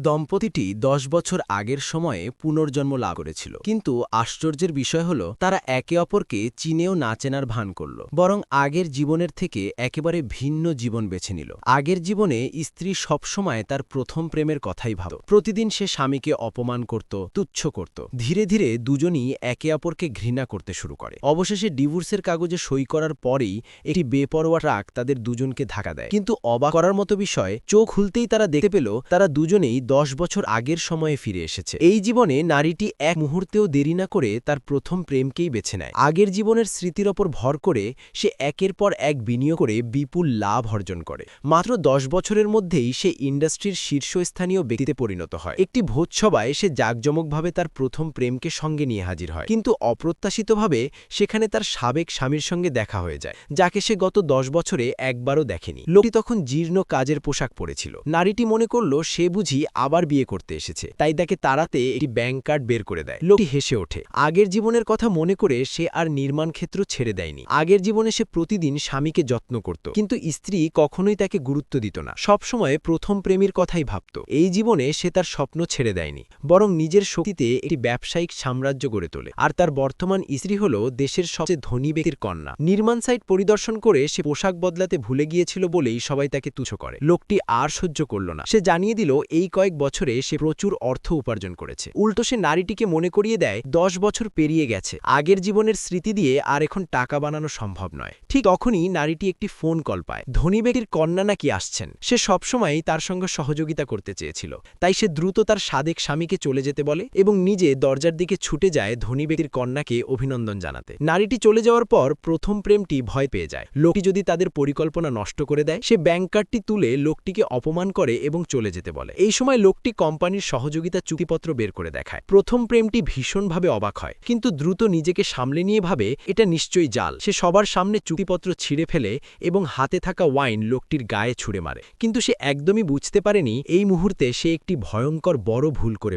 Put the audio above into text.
দম্পতিটি ১০ বছর আগের সময়ে পুনর্জন্ম লাভ করেছিল, কিন্তু আশ্চর্যের বিষয় হল তারা একে অপরকে চিনেও না চেনার ভান করল, বরং আগের জীবনের থেকে একেবারে ভিন্ন জীবন বেছে নিল। আগের জীবনে স্ত্রী সবসময় তার প্রথম প্রেমের কথাই ভাবত। প্রতিদিন সে স্বামীকে অপমান করত, তুচ্ছ করত। ধীরে ধীরে দুজনই একে অপরকে ঘৃণা করতে শুরু করে। অবশেষে ডিভোর্সের কাগজে সই করার পরেই একটি বেপরোয়া ট্রাক তাদের দুজনকে ধাক্কা দেয়। কিন্তু অবাক করার মতো বিষয়, চোখ খুলতেই তারা দেখতে পেল তারা দুজনেই ১০ বছর আগের সময়ে ফিরে এসেছে। এই জীবনে নারীটি এক মুহূর্তেও দেরি না করে তার প্রথম প্রেমকেই বেছে নেয়। আগের জীবনের স্মৃতির ওপর ভর করে সে একের পর এক বিনিয়োগ করে বিপুল লাভ অর্জন করে। মাত্র ১০ বছরের মধ্যেই সে ইন্ডাস্ট্রির শীর্ষস্থানীয় ব্যক্তিতে পরিণত হয়। একটি ভোজসভায় সে জাঁকজমকভাবে তার প্রথম প্রেমকে সঙ্গে নিয়ে হাজির হয়, কিন্তু অপ্রত্যাশিতভাবে সেখানে তার সাবেক স্বামীর সঙ্গে দেখা হয়ে যায়, যাকে সে গত ১০ বছরে একবারও দেখেনি। লোকটি তখন জীর্ণ কাজের পোশাক পরেছিল। নারীটি মনে করল সে বুঝি আবার বিয়ে করতে এসেছে, তাই তাকে তাড়াতে একটি ব্যাংক কার্ড বের করে দেয়। লোকটি হেসে ওঠে। আগের জীবনের কথা মনে করে সে আর নির্মাণ ক্ষেত্র ছেড়ে দেয়নি। আগের জীবনে সে প্রতিদিন স্বামীকে যত্ন করত, কিন্তু স্ত্রী কখনোই তাকে গুরুত্ব দিত না, সবসময় প্রথম প্রেমের কথাই ভাবত। এই জীবনে সে তার স্বপ্ন ছেড়ে দেয়নি, বরং নিজের শক্তিতে একটি ব্যবসায়িক সাম্রাজ্য গড়ে তোলে। আর তার বর্তমান স্ত্রী হল দেশের সবচেয়ে ধনী ব্যক্তির কন্যা। নির্মাণ সাইট পরিদর্শন করে সে পোশাক বদলাতে ভুলে গিয়েছিল বলেই সবাই তাকে তুচ্ছ করে। লোকটি আর সহ্য করল না। সে জানিয়ে দিল এই কয়েক বছরে সে প্রচুর অর্থ উপার্জন করেছে। উল্টো সে নারীটিকে মনে করিয়ে দেয় ১০ বছর পেরিয়ে গেছে, আগের জীবনের স্মৃতি দিয়ে আর এখন টাকা বানানো সম্ভব নয়। ঠিক তখনই নারীটি একটি ফোন কল পায়। ধনী ব্যক্তির কন্যা নাকি আসছেন। সে সবসময়ই তার সঙ্গে সহযোগিতা করতে চেয়েছিল, তাই সে দ্রুত তার সাবেক স্বামীকে চলে যেতে বলে এবং নিজে দরজার দিকে ছুটে যায় ধনী ব্যক্তির কন্যাকে অভিনন্দন জানাতে। নারীটি চলে যাওয়ার পর প্রথম প্রেমটি ভয় পেয়ে যায়। লোকটি যদি তাদের পরিকল্পনা নষ্ট করে দেয়, সে ব্যাংক কার্ডটি তুলে লোকটিকে অপমান করে এবং চলে যেতে বলে। এই সময় লোকটি কোম্পানির সহযোগিতা চুক্তিপত্র বের করে দেখায়। প্রথম প্রেমটি ভীষণভাবে অবাক হয়, কিন্তু দ্রুত নিজেকে সামলে নিয়ে ভাবে এটা নিশ্চয়ই জাল। সে সবার সামনে চুক্তিপত্র ছিঁড়ে ফেলে এবং হাতে থাকা ওয়াইন লোকটির গায়ে ছুঁড়ে মারে। কিন্তু সে একদমই বুঝতে পারেনি এই মুহূর্তে সে একটি ভয়ঙ্কর বড় ভুল করে